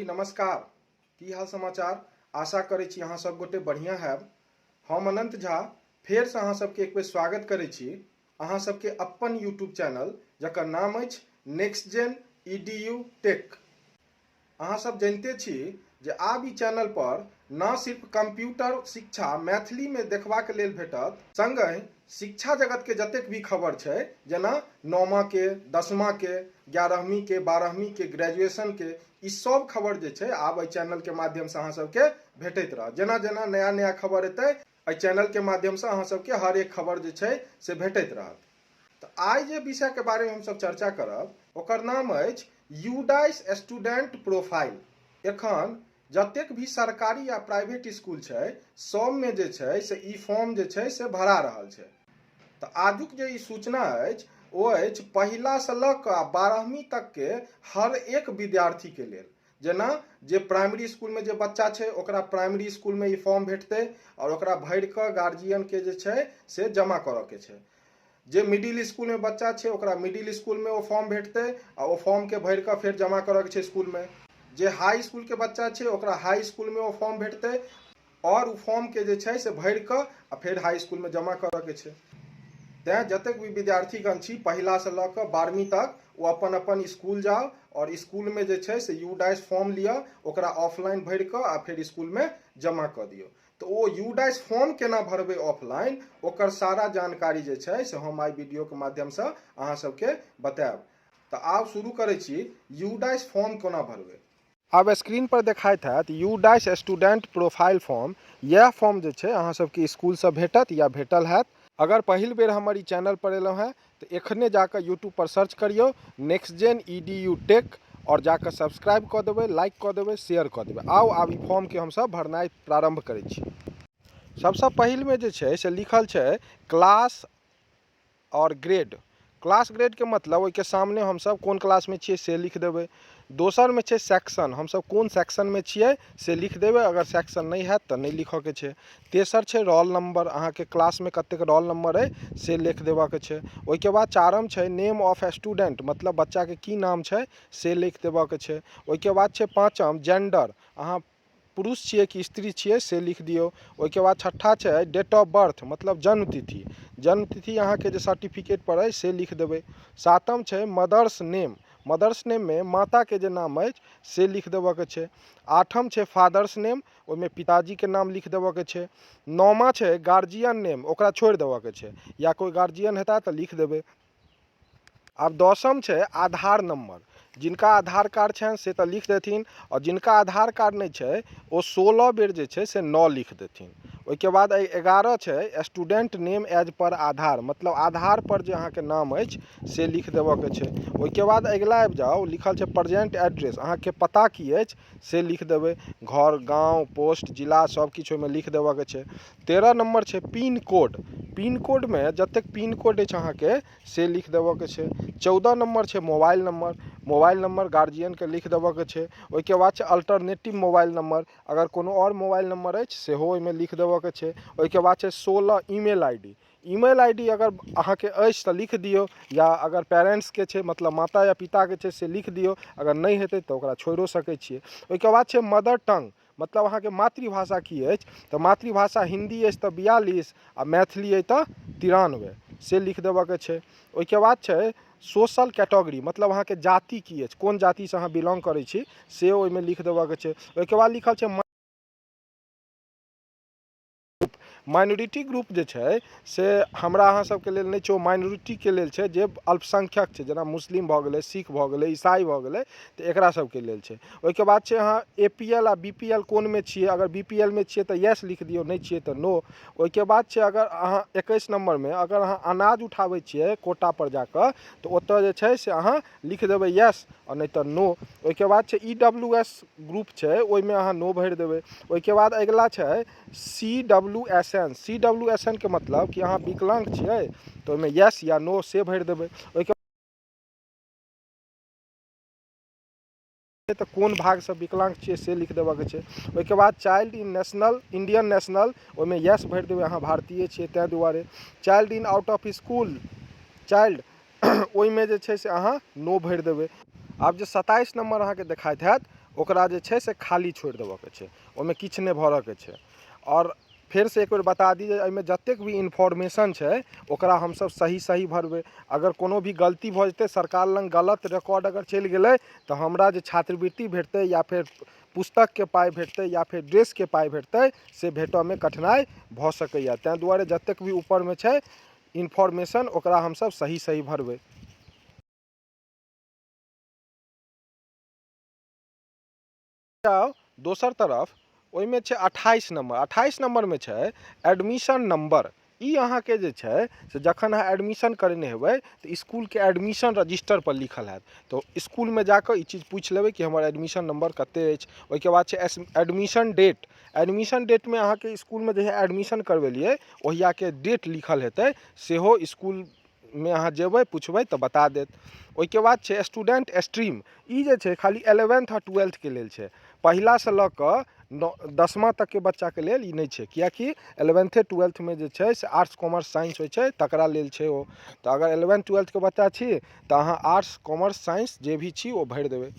जी नमस्कार। की हाल समाचार। आशा करै छी अहाँ सब गोटे बढ़िया हैब। हम अनंत झा फेर से अहाँ सबके एक बेर स्वागत करै छी अहाँ सबके अपन यूट्यूब चैनल जकर नाम अछि नेक्स्ट जेन EDU टेक। अहाँ सब जानते छी जे आब ई चैनल पर न सिर्फ कंप्यूटर शिक्षा मैथिली में देखबाक लेल भेटत, संगहि शिक्षा जगत के जतेक भी खबर छै जेना 9मा के 10मा के 11वीं के 12वीं के ग्रेजुएशन के ई सब खबर जे छै आब चैनल के माध्यम से अहाँ सबके भेटैत रहत। जेना जेना नया नया खबर एतै चैनल के माध्यम से अहाँ सबके हर एक खबर जे छै से भेटैत रहत। तो आइ जे विषय के बारे में हम सब चर्चा करब ओकर नाम अछि यूडाइस स्टूडेंट प्रोफाइल। एखन जतेक भी सरकारी या प्राइवेट स्कूल छै सब में जे छै से ई फॉर्म जे छै से भरा रहल छै। तो आजुक जे ई सूचना अछि ओ अछि पहिला से लऽ कऽ 12वीं तक के हर एक विद्यार्थी के लेल। जेना जे प्राइमरी स्कूल में जे बच्चा छै ओकरा प्राइमरी स्कूल में ई फॉर्म भेटतै और ओकरा भरि कऽ गार्जियन के जे छै से जमा करऽ के छै। जे मिडिल स्कूल में बच्चा छै ओकरा मिडिल स्कूल में वो फॉर्म भेटतै और वो फॉर्म के भरि कऽ फेर जमा करऽ के छै स्कूल में। जे हाई स्कूल के बच्चा छै ओकरा हाई स्कूल में वो फॉर्म भेटतै और वो फॉर्म के जे छै से भरि कऽ आ फेर हाई स्कूल में जमा करऽ के छै। तैं जतेक भी विद्यार्थीगण छी पहिला से लऽ कऽ 12वीं तक वो अपन अपन स्कूल जाओ और स्कूल में जे छै से यूडाइस फॉर्म लिअ, ओकरा ऑफलाइन भरि कऽ आ फिर स्कूल में जमा कऽ दियौ। तो वो यूडाइस फॉर्म केना भरबै ऑफलाइन ओकर सारा जानकारी जे छै से हम आई वीडियो के माध्यम से अहाँ सबके बताएब। तो आब शुरू करै छी यूडाइस फॉर्म कोना भरबै। अब स्क्रीन पर देखाइत हैत यूडाइस स्टूडेंट प्रोफाइल फॉर्म। यह फॉर्म जे छै अहाँ सबके स्कूल से भेटत या भेटल हैत। अगर पहिल बेर हमर ई चैनल पर एलहुँ हैं तो एखने जाकर यूट्यूब पर सर्च करियो नेक्स्ट जेन EDU टेक और जाकर सब्सक्राइब कऽ देबै, लाइक कऽ देबै, शेयर कऽ देबै। आओ आब ई फॉर्म के हम सब भरनाइ प्रारंभ करै छी। सबसे पहिल में जे छै से लिखल छै क्लास और ग्रेड। क्लास ग्रेड के मतलब ओइ के सामने हम सब कोन क्लास में छियै से लिख देबै। दोसर में छै सेक्शन, हम सब कोन सेक्शन में छियै से लिख देबै, अगर सेक्शन नहीं हैत तो नहीं लिखऽ के छै। तेसर छै रोल नंबर, अहाँ के क्लास में कतेक रोल नंबर है से लिख देबऽ के छै। ओइ के बाद चारम छै नेम ऑफ स्टूडेंट, मतलब बच्चा के की नाम छै से लिख देबऽ के छै। ओइ के बाद छै पाँचम जेंडर, अहाँ पुरुष छियै कि स्त्री छियै से लिख दियौ। ओइ के बाद छठा छै डेट ऑफ बर्थ, मतलब जन्मतिथि। जन्मतिथि अहाँ के जे सर्टिफिकेट पर है से लिख देबै। सातम छै मदर्स नेम, मदर्स नेम में माता के जे नाम अछि से लिख देबऽ के छै। आठम छै फादर्स नेम, ओइमें पिताजी के नाम लिख देबऽ के छै। नौमा छै गार्जियन नेम, ओकरा छोड़ि देबऽ के छै, या कोई गार्जियन हेता तो लिख देबै। आब 10म छै आधार नंबर, जिनका आधार कार्ड छनि से तो लिख देथिन और जिनका आधार कार्ड नहीं छै वो 16 बेर जे छै से 9 लिख देथिन। ओइ के बाद 11 छै स्टूडेंट नेम एज पर आधार, मतलब आधार पर जे अहाँ के नाम अछि से लिख देबऽ के छै। ओइ के बाद अगिला आबि जाओ, लिखल छै प्रेजेंट एड्रेस, अहाँ के पता की अछि से लिख देबै। घर, गांव, पोस्ट, जिला सब किछु ओइमें लिख देबऽ के छै। 13 नंबर छै पिन कोड, पिन कोड में जतेक पिन कोड अछि अहाँ के से लिख देबऽ के छै। 14 नंबर छै mobile number, mobile number guardian के लिख देबऽ के छै। ओइ के बाद छै अल्टरनेटिव मोबाइल नंबर, अगर कोनो और मोबाइल नंबर अछि सेहो ओइमें लिख देबऽ के छै। ओइ के बाद छै 16 ईमेल आईडी, ईमेल आईडी अगर अहाँ के अछि तो लिख दियौ, या अगर पेरेंट्स के छै मतलब माता या पिता के छै से लिख दियौ, अगर नहीं हेतै तो ओकरा छोड़ो सकै छियै। ओइ के बाद छै मदर टंग, मतलब अहाँ के मातृभाषा की अछि, तो मातृभाषा हिंदी अछि तो 42 आ मैथिली अछि तो 93 से लिख देबऽ के छै। ओइ के बाद छै सोशल कैटेगरी, मतलब अहाँ के जाति की अछि, कोन जाति से अहाँ बिलोंग करै छी से ओइमें लिख देबऽ के छै। ओइ के बाद लिखल छै माइनॉरिटी ग्रुप जे छै से हमरा अहाँ सबके लेल नहीं छै, ओ माइनॉरिटी के लेल छै जे अल्पसंख्यक छै, जेना मुस्लिम भऽ गेलै, सिख भऽ गेलै, ईसाई भऽ गेलै, तो एकरा सबके लेल छै। ओइ के बाद छै अहाँ APL आ BPL कोन में छियै, अगर BPL में छियै तो येस लिख दियौ, नहीं छियै तो नो। ओइ के बाद छै अगर अहाँ 21 नंबर में अगर अहाँ अनाज उठाबै छियै कोटा पर जाकर तो ओतऽ जे छै से अहाँ लिख देबै येस और नहीं तो नो। ओइ के बाद छै EWS ग्रुप छै, ओइमें अहाँ नो भरि देबै। ओइ के बाद अगिला छै CWSN, CWSN के मतलब कि अहाँ विकलांग छियै तो ओइमें येस या नो से भरि देबै। ओइ के तो कोन भाग से विकलांग छियै से लिख देबऽ के छै। ओइ के बाद child in national, Indian national, ओइमें येस भरि देबै, अहाँ भारतीय छियै तै दुआरे। Child in out of school child ओइमें जे छै से अहाँ नो भरि देबै। आब जे 27 नंबर अहाँ के देखाइत हैत ओकरा जे छै से खाली छोड़ि देबऽके छै, ओहिमे किछु नहि भरऽके छै। और फिर से एक बेर बता दी जे एहिमे जतेक भी इन्फॉर्मेशन छै ओकरा हमसब सही भरबै। अगर कोनो भी गलती भऽ जेतै, सरकार लग गलत रिकॉर्ड अगर चलि गेलै तऽ हमरा जे छात्रवृत्ति भेटतै या फिर पुस्तकके पाइ भेटतै या फिर ड्रेसके पाइ भेटतै से भेटऽमे कठिनाइ भऽ सकैए। ताहि दुआरे जतेक भी ऊपरमे छै इन्फॉर्मेशन ओकरा हमसब सही भरबै। दोसर तरफ ओहिमे छै 28 नंबर। 28 नंबरमे छै एडमिशन नंबर। ई अहाँके जे छै से जखन अहाँ एडमिशन करेने हेबै तऽ इसकुलके एडमिशन रजिस्टर पर लिखल हैत, तो इसकुलमे जाकऽ ई चीज पूछि लेबै कि हमर एडमिशन नंबर कतेक अछि। ओहिके बाद छै एडमिशन डेट। एडमिशन डेटमे अहाँके इसकुलमे जहिया एडमिशन करबेलिए ओहियाके डेट लिखल हेतै, सेहो इसकुलमे अहाँ जेबै पुछबै तऽ बता देत। ओहिके बाद छै स्टूडेंट स्ट्रीम। ई जे छै खाली 11th और 12th के लेल छै, पहिलासँ लऽ कऽ 10वां तकके बच्चाके लेल ई नहि छै, किएकि 11th 12thमे जे छै से आर्ट्स कॉमर्स साइंस होइ छै तकरा लेल छै ओ। तऽ अगर 11th 12th के बच्चा छी तऽ अहाँ आर्ट्स कॉमर्स साइंस जे भी छी ओ भरि देबै।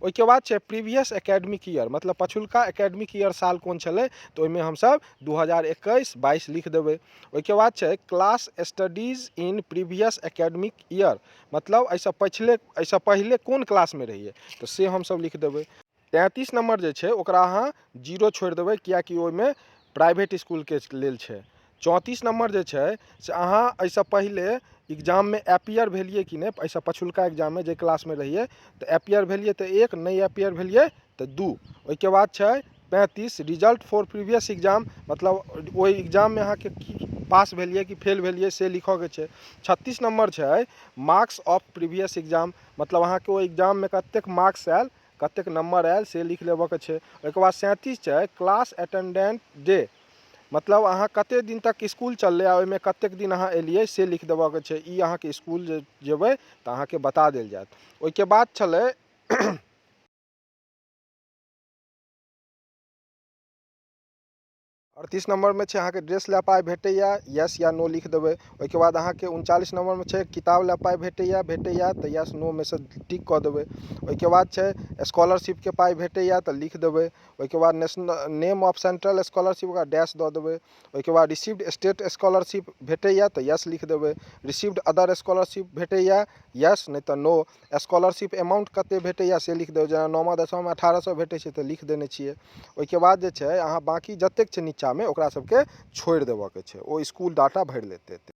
ओहिके बाद छै प्रीवियस एकेडमिक ईयर, मतलब पछुलका एकेडमिक ईयर साल कोन छलै तऽ ओहिमे हमसब 2021-22 लिख देबै। ओहिके बाद छै class studies in previous academic year, मतलब एहिसँ पहिले कोन क्लासमे रहिए तऽ से हमसब लिख देबै। 33 नंबर जे छै ओकरा अहाँ 0 छोड़ि देबै, किएकि ओहिमे प्राइवेट इसकुलके लेल छै। 34 नंबर जे छै से अहाँ एहिसँ पहिले एग्जाममे अपियर भेलिए कि नहि, एहिसँ पछुलका एग्जाममे जे क्लासमे रहिए तऽ अपियर भेलिए तऽ 1, नहीं अपियर भेलिए तऽ 2। ओहिके बाद छै 35 रिजल्ट फॉर प्रीवियस एग्जाम, मतलब ओहि एग्जाममे अहाँके पास भेलिए कि फेल भेलिए से लिखऽके छै। 36 नंबर छै मार्क्स ऑफ प्रीवियस एग्जाम, मतलब अहाँके ओहि एग्जाममे कतेक मार्क्स आयल, कतेक नंबर आयल से लिख लेबऽके छै। ओहिके बाद 37 छै क्लास अटेंडेंट डे, मतलब अहाँ कतेक दिन तक इसकुल चललै आ ओहिमे कतेक दिन अहाँ एलिए से लिख देबऽके छै। ई अहाँके इसकुल जे जेबै तऽ अहाँके बता देल जायत। ओहिके बाद छलै 38 नंबरमे छै अहाँके ड्रेस लए पाइ भेटैया, यस या नो लिख देबै। ओहिके बाद अहाँके 39 नंबरमे छै किताब लए पाइ भेटैया तऽ यस नो में से टिक कऽ देबै। ओहिके बाद छै स्कॉलरशिपके पाइ भेटैया तऽ लिख देबै। ओहिके बाद नेम ऑफ सेंट्रल स्कॉलरशिप ओकरा डैश दऽ देबै। ओहिके बाद रिसीव्ड स्टेट स्कॉलरशिप भेटैया तऽ यस लिख देबै। रिसीव्ड अदर स्कॉलरशिप भेटैया यस, नहीं तऽ नो। स्कॉलरशिप अमाउंट कते भेटैया से लिख देबै, जेना 9वां 10वां में 1800 भेटै छै तऽ लिख देने छियै। ओहिके बाद जे छै अहाँ बाकी जतेक छै नीचाँमे ओकरा सबके छोड़ि देबऽके छै, ओ इसकुल डाटा भरि लेतै।